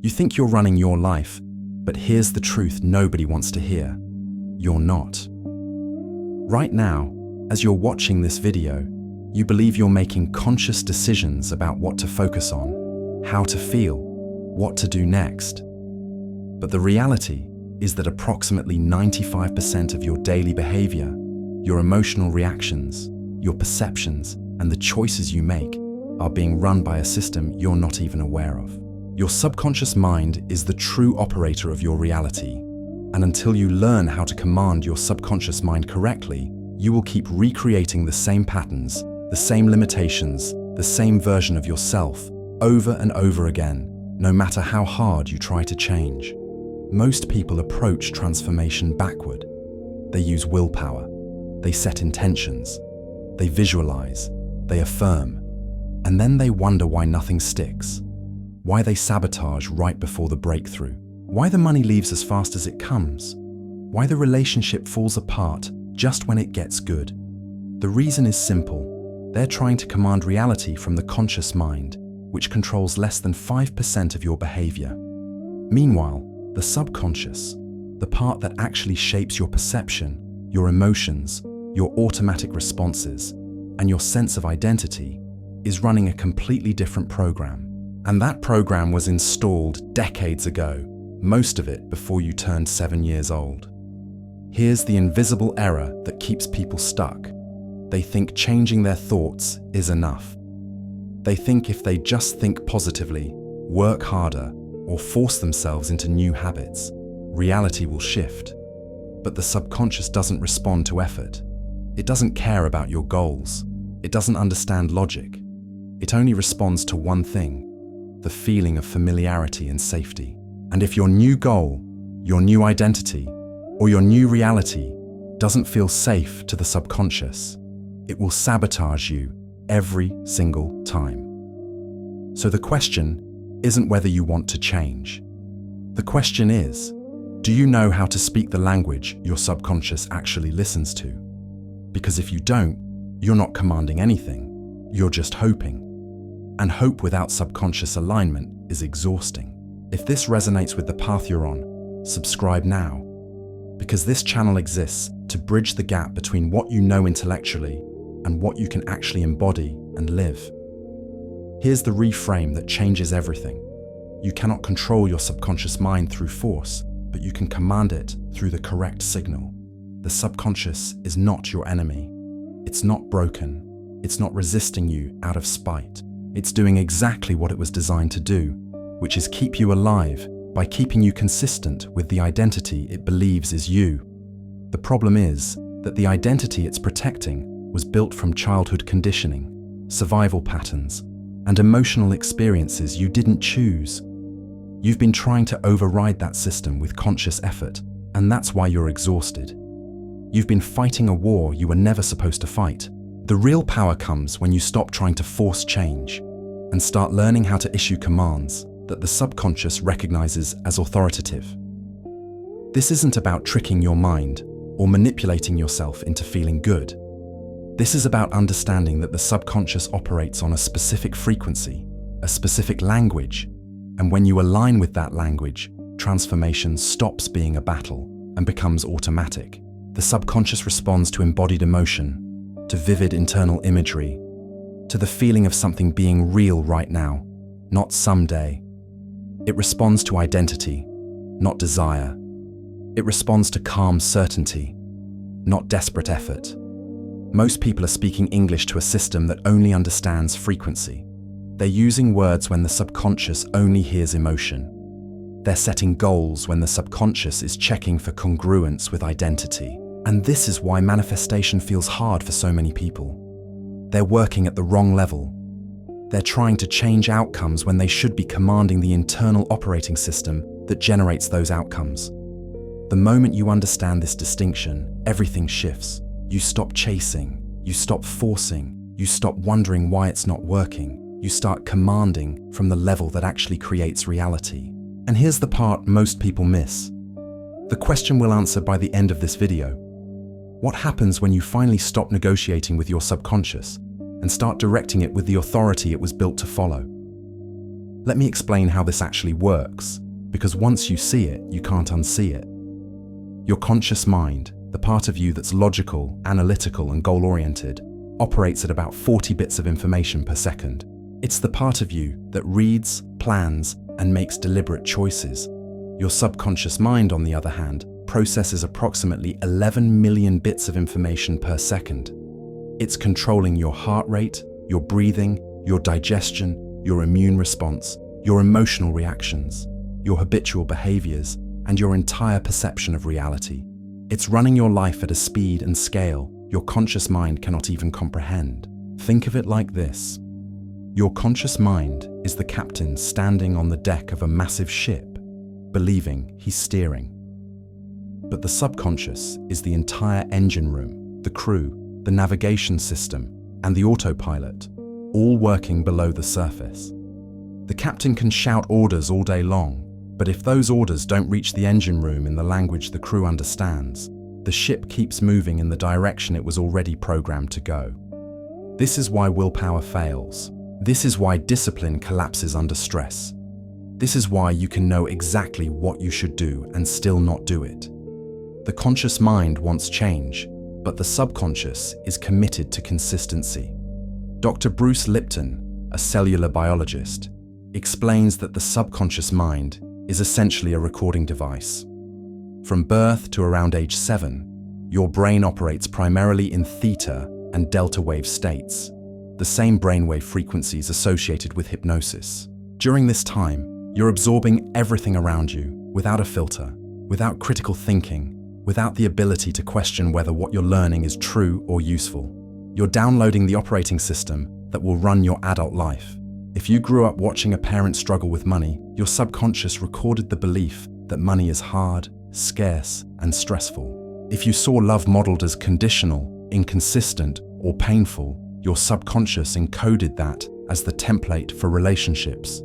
You think you're running your life, but here's the truth nobody wants to hear. You're not. Right now, as you're watching this video, you believe you're making conscious decisions about what to focus on, how to feel, what to do next. But the reality is that approximately 95% of your daily behavior, your emotional reactions, your perceptions, and the choices you make are being run by a system you're not even aware of. Your subconscious mind is the true operator of your reality, and until you learn how to command your subconscious mind correctly, you will keep recreating the same patterns, the same limitations, the same version of yourself over and over again, no matter how hard you try to change. Most people approach transformation backward. They use willpower, they set intentions, they visualize, they affirm, and then they wonder why nothing sticks, why they sabotage right before the breakthrough, why the money leaves as fast as it comes, why the relationship falls apart just when it gets good. The reason is simple. They're trying to command reality from the conscious mind, which controls less than 5% of your behavior. Meanwhile, the subconscious, the part that actually shapes your perception, your emotions, your automatic responses, and your sense of identity, is running a completely different program. And that program was installed decades ago, most of it before you turned 7 years old. Here's the invisible error that keeps people stuck. They think changing their thoughts is enough. They think if they just think positively, work harder, or force themselves into new habits, reality will shift. But the subconscious doesn't respond to effort. It doesn't care about your goals. It doesn't understand logic. It only responds to one thing: the feeling of familiarity and safety. And if your new goal, your new identity, or your new reality doesn't feel safe to the subconscious, it will sabotage you every single time. So the question isn't whether you want to change. The question is, do you know how to speak the language your subconscious actually listens to? Because if you don't, you're not commanding anything, you're just hoping. And hope without subconscious alignment is exhausting. If this resonates with the path you're on, subscribe now. Because this channel exists to bridge the gap between what you know intellectually and what you can actually embody and live. Here's the reframe that changes everything. You cannot control your subconscious mind through force, but you can command it through the correct signal. The subconscious is not your enemy. It's not broken. It's not resisting you out of spite. It's doing exactly what it was designed to do, which is keep you alive by keeping you consistent with the identity it believes is you. The problem is that the identity it's protecting was built from childhood conditioning, survival patterns, and emotional experiences you didn't choose. You've been trying to override that system with conscious effort, and that's why you're exhausted. You've been fighting a war you were never supposed to fight. The real power comes when you stop trying to force change and start learning how to issue commands that the subconscious recognizes as authoritative. This isn't about tricking your mind or manipulating yourself into feeling good. This is about understanding that the subconscious operates on a specific frequency, a specific language, and when you align with that language, transformation stops being a battle and becomes automatic. The subconscious responds to embodied emotion, to vivid internal imagery, to the feeling of something being real right now, not someday. It responds to identity, not desire. It responds to calm certainty, not desperate effort. Most people are speaking English to a system that only understands frequency. They're using words when the subconscious only hears emotion. They're setting goals when the subconscious is checking for congruence with identity. And this is why manifestation feels hard for so many people. They're working at the wrong level. They're trying to change outcomes when they should be commanding the internal operating system that generates those outcomes. The moment you understand this distinction, everything shifts. You stop chasing, you stop forcing, you stop wondering why it's not working. You start commanding from the level that actually creates reality. And here's the part most people miss. The question we'll answer by the end of this video. What happens when you finally stop negotiating with your subconscious and start directing it with the authority it was built to follow? Let me explain how this actually works, because once you see it, you can't unsee it. Your conscious mind, the part of you that's logical, analytical, and goal-oriented, operates at about 40 bits of information per second. It's the part of you that reads, plans, and makes deliberate choices. Your subconscious mind, on the other hand, processes approximately 11 million bits of information per second. It's controlling your heart rate, your breathing, your digestion, your immune response, your emotional reactions, your habitual behaviors, and your entire perception of reality. It's running your life at a speed and scale your conscious mind cannot even comprehend. Think of it like this. Your conscious mind is the captain standing on the deck of a massive ship, believing he's steering. But the subconscious is the entire engine room, the crew, the navigation system, and the autopilot, all working below the surface. The captain can shout orders all day long, but if those orders don't reach the engine room in the language the crew understands, the ship keeps moving in the direction it was already programmed to go. This is why willpower fails. This is why discipline collapses under stress. This is why you can know exactly what you should do and still not do it. The conscious mind wants change, but the subconscious is committed to consistency. Dr. Bruce Lipton, a cellular biologist, explains that the subconscious mind is essentially a recording device. From birth to around age 7, your brain operates primarily in theta and delta wave states, the same brainwave frequencies associated with hypnosis. During this time, you're absorbing everything around you without a filter, without critical thinking, without the ability to question whether what you're learning is true or useful. You're downloading the operating system that will run your adult life. If you grew up watching a parent struggle with money, your subconscious recorded the belief that money is hard, scarce, and stressful. If you saw love modeled as conditional, inconsistent, or painful, your subconscious encoded that as the template for relationships.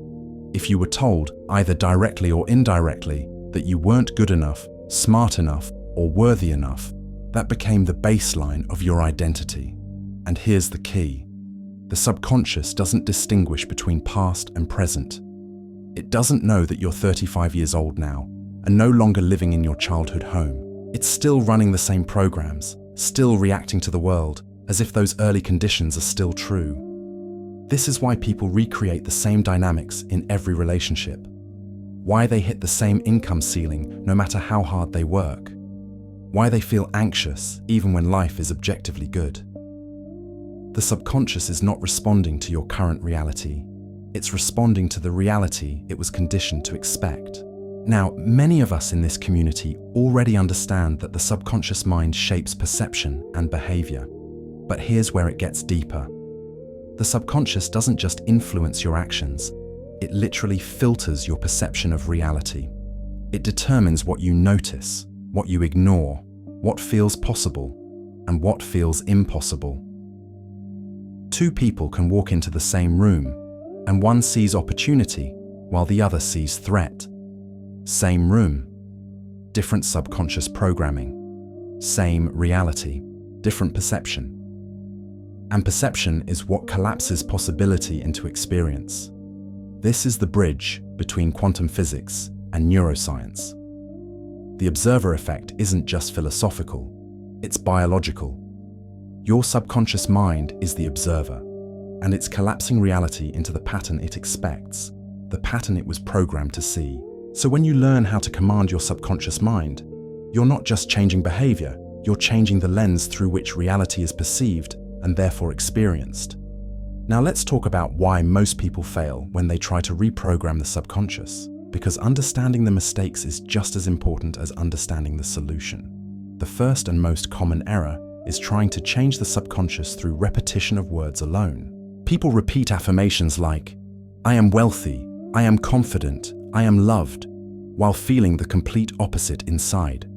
If you were told, either directly or indirectly, that you weren't good enough, smart enough, or worthy enough, that became the baseline of your identity. And here's the key. The subconscious doesn't distinguish between past and present. It doesn't know that you're 35 years old now and no longer living in your childhood home. It's still running the same programs, still reacting to the world as if those early conditions are still true. This is why people recreate the same dynamics in every relationship. Why they hit the same income ceiling no matter how hard they work. Why they feel anxious even when life is objectively good. The subconscious is not responding to your current reality. It's responding to the reality it was conditioned to expect. Now, many of us in this community already understand that the subconscious mind shapes perception and behavior. But here's where it gets deeper. The subconscious doesn't just influence your actions, it literally filters your perception of reality. It determines what you notice, what you ignore, what feels possible, and what feels impossible. Two people can walk into the same room, and one sees opportunity while the other sees threat. Same room, different subconscious programming. Same reality, different perception. And perception is what collapses possibility into experience. This is the bridge between quantum physics and neuroscience. The observer effect isn't just philosophical, it's biological. Your subconscious mind is the observer, and it's collapsing reality into the pattern it expects, the pattern it was programmed to see. So when you learn how to command your subconscious mind, you're not just changing behavior, you're changing the lens through which reality is perceived and therefore experienced. Now let's talk about why most people fail when they try to reprogram the subconscious, because understanding the mistakes is just as important as understanding the solution. The first and most common error is trying to change the subconscious through repetition of words alone. People repeat affirmations like, "I am wealthy," "I am confident," "I am loved," while feeling the complete opposite inside.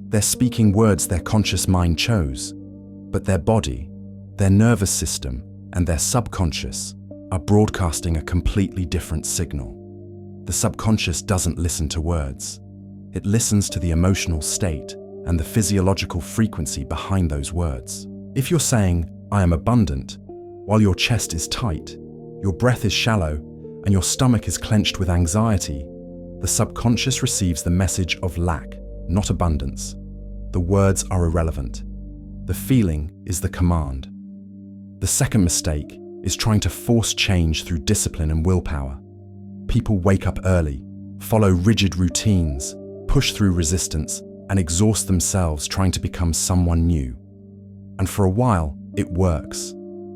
They're speaking words their conscious mind chose, but their body, their nervous system, and their subconscious are broadcasting a completely different signal. The subconscious doesn't listen to words. It listens to the emotional state and the physiological frequency behind those words. If you're saying, "I am abundant," while your chest is tight, your breath is shallow, and your stomach is clenched with anxiety, the subconscious receives the message of lack, not abundance. The words are irrelevant. The feeling is the command. The second mistake is trying to force change through discipline and willpower. People wake up early, follow rigid routines, push through resistance, and exhaust themselves trying to become someone new. And for a while, it works.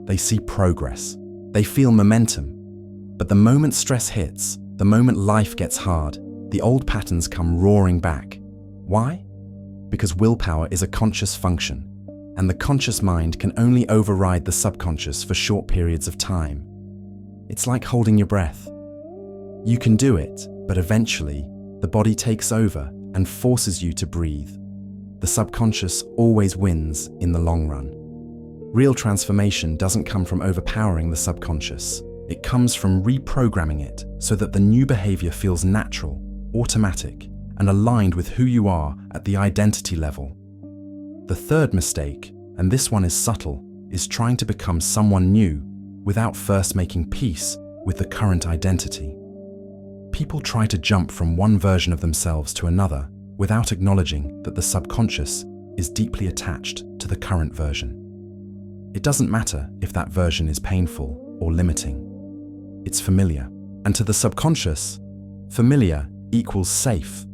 They see progress. They feel momentum. But the moment stress hits, the moment life gets hard, the old patterns come roaring back. Why? Because willpower is a conscious function, and the conscious mind can only override the subconscious for short periods of time. It's like holding your breath. You can do it, but eventually, the body takes over and forces you to breathe. The subconscious always wins in the long run. Real transformation doesn't come from overpowering the subconscious. It comes from reprogramming it so that the new behavior feels natural, automatic, and aligned with who you are at the identity level. The third mistake, and this one is subtle, is trying to become someone new without first making peace with the current identity. People try to jump from one version of themselves to another without acknowledging that the subconscious is deeply attached to the current version. It doesn't matter if that version is painful or limiting. It's familiar. And to the subconscious, familiar equals safe.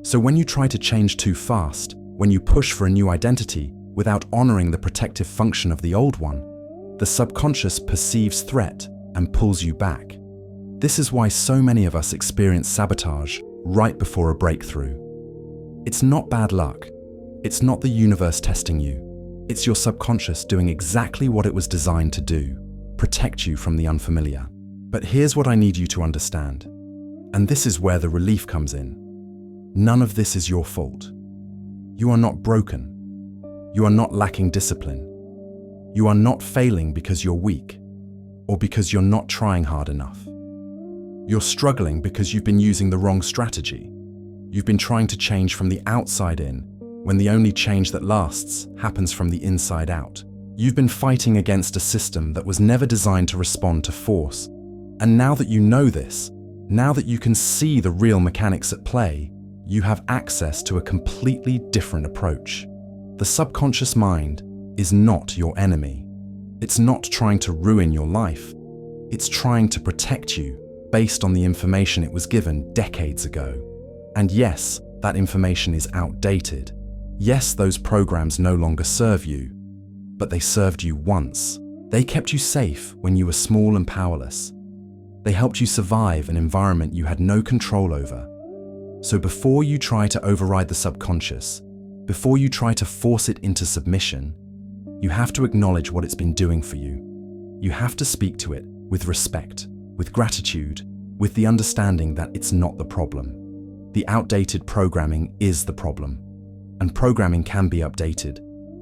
So when you try to change too fast, when you push for a new identity without honoring the protective function of the old one, the subconscious perceives threat and pulls you back. This is why so many of us experience sabotage right before a breakthrough. It's not bad luck. It's not the universe testing you. It's your subconscious doing exactly what it was designed to do, protect you from the unfamiliar. But here's what I need you to understand, and this is where the relief comes in. None of this is your fault. You are not broken. You are not lacking discipline. You are not failing because you're weak, or because you're not trying hard enough. You're struggling because you've been using the wrong strategy. You've been trying to change from the outside in, when the only change that lasts happens from the inside out. You've been fighting against a system that was never designed to respond to force. And now that you know this, now that you can see the real mechanics at play, you have access to a completely different approach. The subconscious mind is not your enemy. It's not trying to ruin your life. It's trying to protect you based on the information it was given decades ago. And yes, that information is outdated. Yes, those programs no longer serve you, but they served you once. They kept you safe when you were small and powerless. They helped you survive an environment you had no control over. So before you try to override the subconscious, before you try to force it into submission, you have to acknowledge what it's been doing for you. You have to speak to it with respect, with gratitude, with the understanding that it's not the problem. The outdated programming is the problem, and programming can be updated.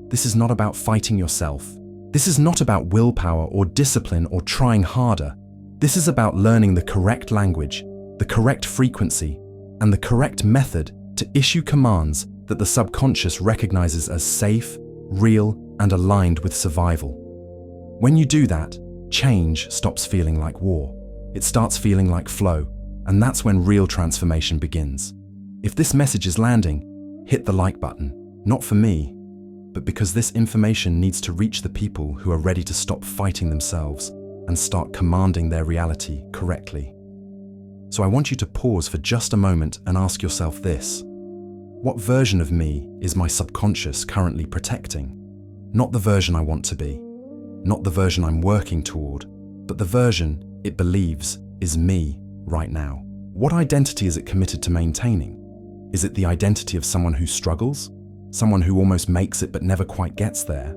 This is not about fighting yourself. This is not about willpower or discipline or trying harder. This is about learning the correct language, the correct frequency, and the correct method to issue commands that the subconscious recognizes as safe, real, and aligned with survival. When you do that, change stops feeling like war. It starts feeling like flow, and that's when real transformation begins. If this message is landing, hit the like button, not for me, but because this information needs to reach the people who are ready to stop fighting themselves and start commanding their reality correctly. So I want you to pause for just a moment and ask yourself this: what version of me is my subconscious currently protecting? Not the version I want to be, not the version I'm working toward, but the version it believes is me right now. What identity is it committed to maintaining? Is it the identity of someone who struggles? Someone who almost makes it but never quite gets there?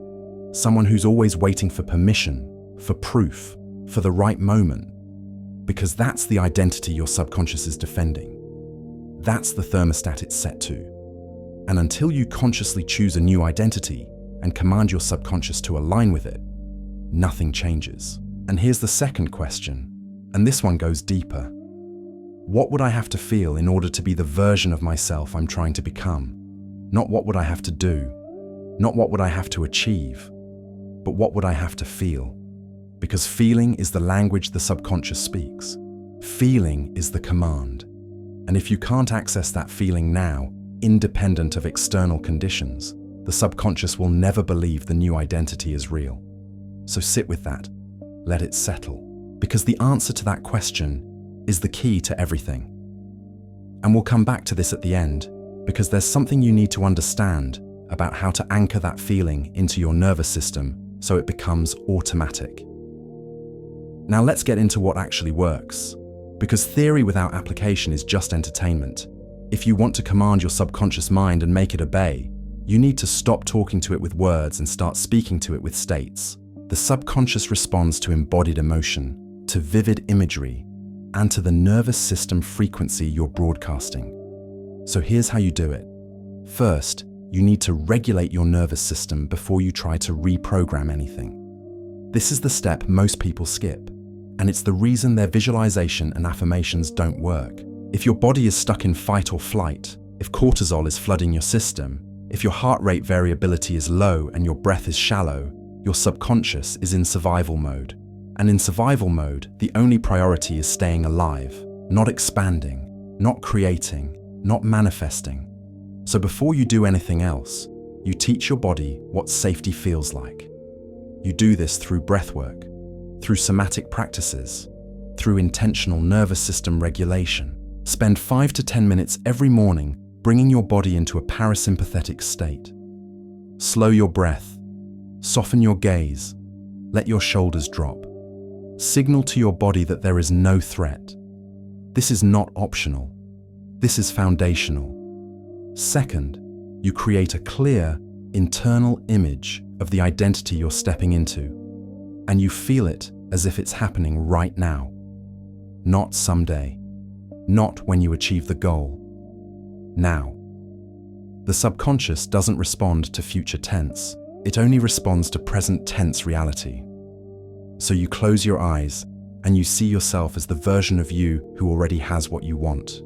Someone who's always waiting for permission, for proof, for the right moment? Because that's the identity your subconscious is defending. That's the thermostat it's set to. And until you consciously choose a new identity and command your subconscious to align with it, nothing changes. And here's the second question, and this one goes deeper. What would I have to feel in order to be the version of myself I'm trying to become? Not what would I have to do, not what would I have to achieve, but what would I have to feel? Because feeling is the language the subconscious speaks. Feeling is the command. And if you can't access that feeling now, independent of external conditions, the subconscious will never believe the new identity is real. So sit with that, let it settle, because the answer to that question is the key to everything. And we'll come back to this at the end, because there's something you need to understand about how to anchor that feeling into your nervous system so it becomes automatic. Now let's get into what actually works, because theory without application is just entertainment. If you want to command your subconscious mind and make it obey, you need to stop talking to it with words and start speaking to it with states. The subconscious responds to embodied emotion, to vivid imagery, and to the nervous system frequency you're broadcasting. So here's how you do it. First, you need to regulate your nervous system before you try to reprogram anything. This is the step most people skip, and it's the reason their visualization and affirmations don't work. If your body is stuck in fight or flight, if cortisol is flooding your system, if your heart rate variability is low and your breath is shallow, your subconscious is in survival mode. And in survival mode, the only priority is staying alive, not expanding, not creating, not manifesting. So before you do anything else, you teach your body what safety feels like. You do this through breathwork, through somatic practices, through intentional nervous system regulation. Spend 5 to 10 minutes every morning bringing your body into a parasympathetic state. Slow your breath, soften your gaze, let your shoulders drop. Signal to your body that there is no threat. This is not optional. This is foundational. Second, you create a clear, internal image of the identity you're stepping into, and you feel it as if it's happening right now. Not someday. Not when you achieve the goal. Now. The subconscious doesn't respond to future tense. It only responds to present tense reality. So you close your eyes and you see yourself as the version of you who already has what you want.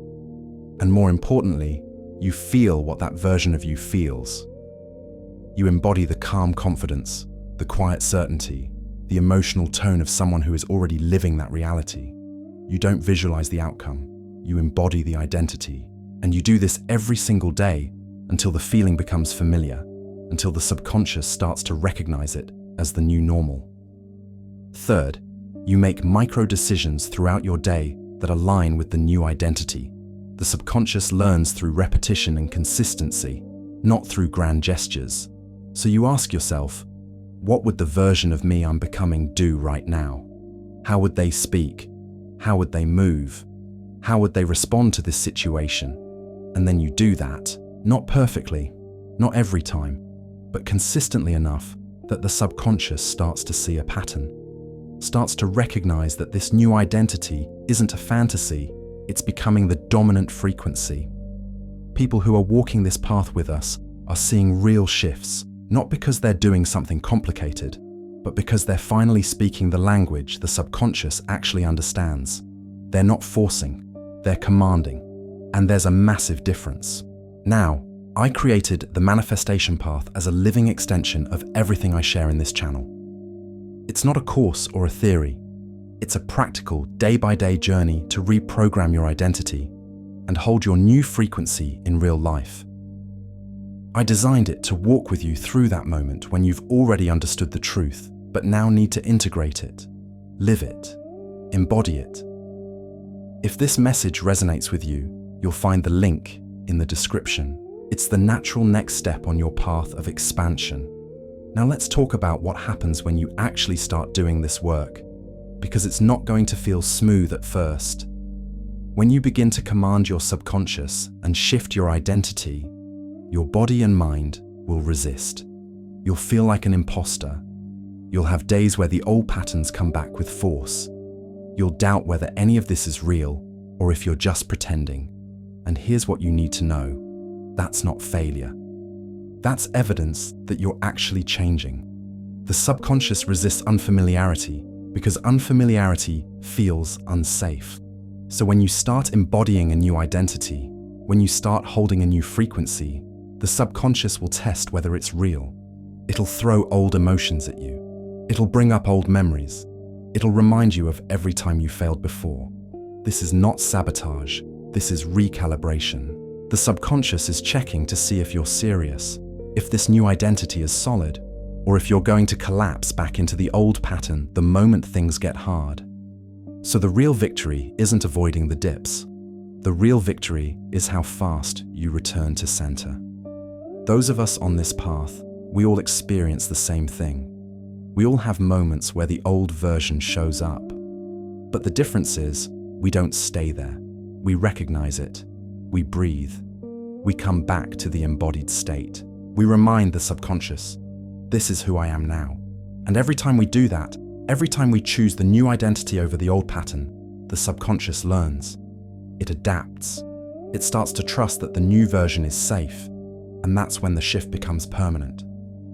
And more importantly, you feel what that version of you feels. You embody the calm confidence, the quiet certainty, the emotional tone of someone who is already living that reality. You don't visualize the outcome, you embody the identity. And you do this every single day until the feeling becomes familiar, until the subconscious starts to recognize it as the new normal. Third, you make micro decisions throughout your day that align with the new identity. The subconscious learns through repetition and consistency, not through grand gestures. So you ask yourself, what would the version of me I'm becoming do right now? How would they speak? How would they move? How would they respond to this situation? And then you do that, not perfectly, not every time, but consistently enough that the subconscious starts to see a pattern, starts to recognize that this new identity isn't a fantasy, it's becoming the dominant frequency. People who are walking this path with us are seeing real shifts, not because they're doing something complicated, but because they're finally speaking the language the subconscious actually understands. They're not forcing, they're commanding, and there's a massive difference. Now, I created the manifestation path as a living extension of everything I share in this channel. It's not a course or a theory. It's a practical, day-by-day journey to reprogram your identity and hold your new frequency in real life. I designed it to walk with you through that moment when you've already understood the truth, but now need to integrate it, live it, embody it. If this message resonates with you, you'll find the link in the description. It's the natural next step on your path of expansion. Now let's talk about what happens when you actually start doing this work, because it's not going to feel smooth at first. When you begin to command your subconscious and shift your identity, your body and mind will resist. You'll feel like an imposter. You'll have days where the old patterns come back with force. You'll doubt whether any of this is real or if you're just pretending. And here's what you need to know. That's not failure. That's evidence that you're actually changing. The subconscious resists unfamiliarity because unfamiliarity feels unsafe. So when you start embodying a new identity, when you start holding a new frequency, the subconscious will test whether it's real. It'll throw old emotions at you. It'll bring up old memories. It'll remind you of every time you failed before. This is not sabotage, this is recalibration. The subconscious is checking to see if you're serious, if this new identity is solid, or if you're going to collapse back into the old pattern the moment things get hard. So the real victory isn't avoiding the dips. The real victory is how fast you return to center. Those of us on this path, we all experience the same thing. We all have moments where the old version shows up. But the difference is, we don't stay there. We recognize it. We breathe. We come back to the embodied state. We remind the subconscious, this is who I am now. And every time we do that, every time we choose the new identity over the old pattern, the subconscious learns. It adapts. It starts to trust that the new version is safe. And that's when the shift becomes permanent.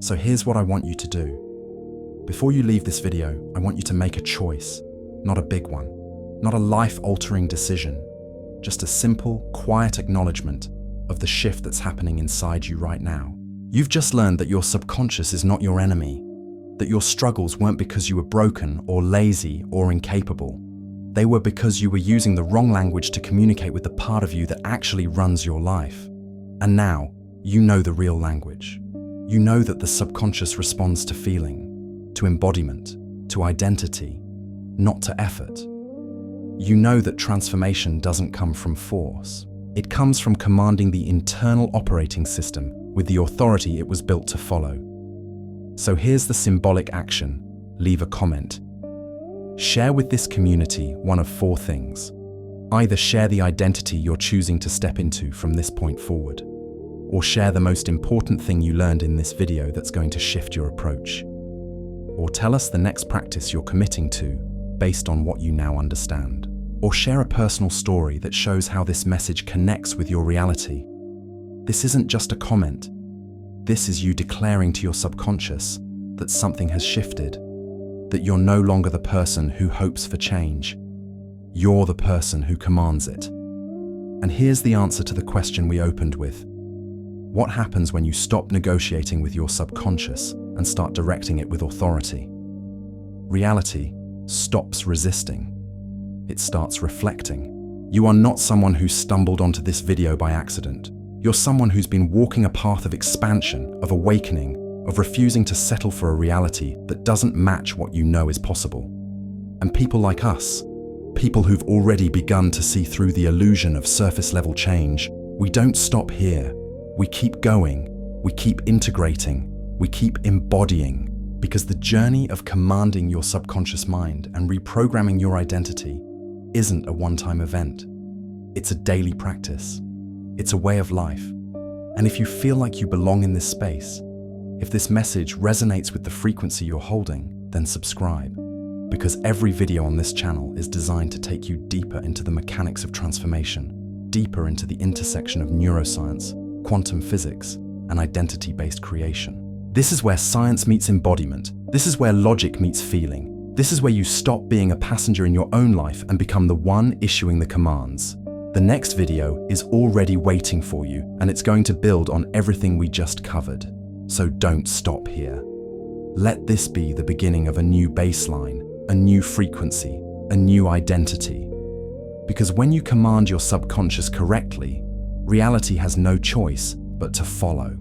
So here's what I want you to do. Before you leave this video, I want you to make a choice, not a big one, not a life-altering decision, just a simple, quiet acknowledgement of the shift that's happening inside you right now. You've just learned that your subconscious is not your enemy, that your struggles weren't because you were broken or lazy or incapable. They were because you were using the wrong language to communicate with the part of you that actually runs your life. And now, you know the real language. You know that the subconscious responds to feeling, to embodiment, to identity, not to effort. You know that transformation doesn't come from force. It comes from commanding the internal operating system with the authority it was built to follow. So here's the symbolic action. Leave a comment. Share with this community one of 4 things. Either share the identity you're choosing to step into from this point forward, or share the most important thing you learned in this video that's going to shift your approach. Or tell us the next practice you're committing to based on what you now understand. Or share a personal story that shows how this message connects with your reality. This isn't just a comment. This is you declaring to your subconscious that something has shifted, that you're no longer the person who hopes for change. You're the person who commands it. And here's the answer to the question we opened with. What happens when you stop negotiating with your subconscious and start directing it with authority? Reality stops resisting. It starts reflecting. You are not someone who stumbled onto this video by accident. You're someone who's been walking a path of expansion, of awakening, of refusing to settle for a reality that doesn't match what you know is possible. And people like us, people who've already begun to see through the illusion of surface-level change, we don't stop here. We keep going, we keep integrating, we keep embodying, because the journey of commanding your subconscious mind and reprogramming your identity isn't a one-time event. It's a daily practice. It's a way of life. And if you feel like you belong in this space, if this message resonates with the frequency you're holding, then subscribe, because every video on this channel is designed to take you deeper into the mechanics of transformation, deeper into the intersection of neuroscience, quantum physics, and identity-based creation. This is where science meets embodiment. This is where logic meets feeling. This is where you stop being a passenger in your own life and become the one issuing the commands. The next video is already waiting for you, and it's going to build on everything we just covered. So don't stop here. Let this be the beginning of a new baseline, a new frequency, a new identity. Because when you command your subconscious correctly, reality has no choice but to follow.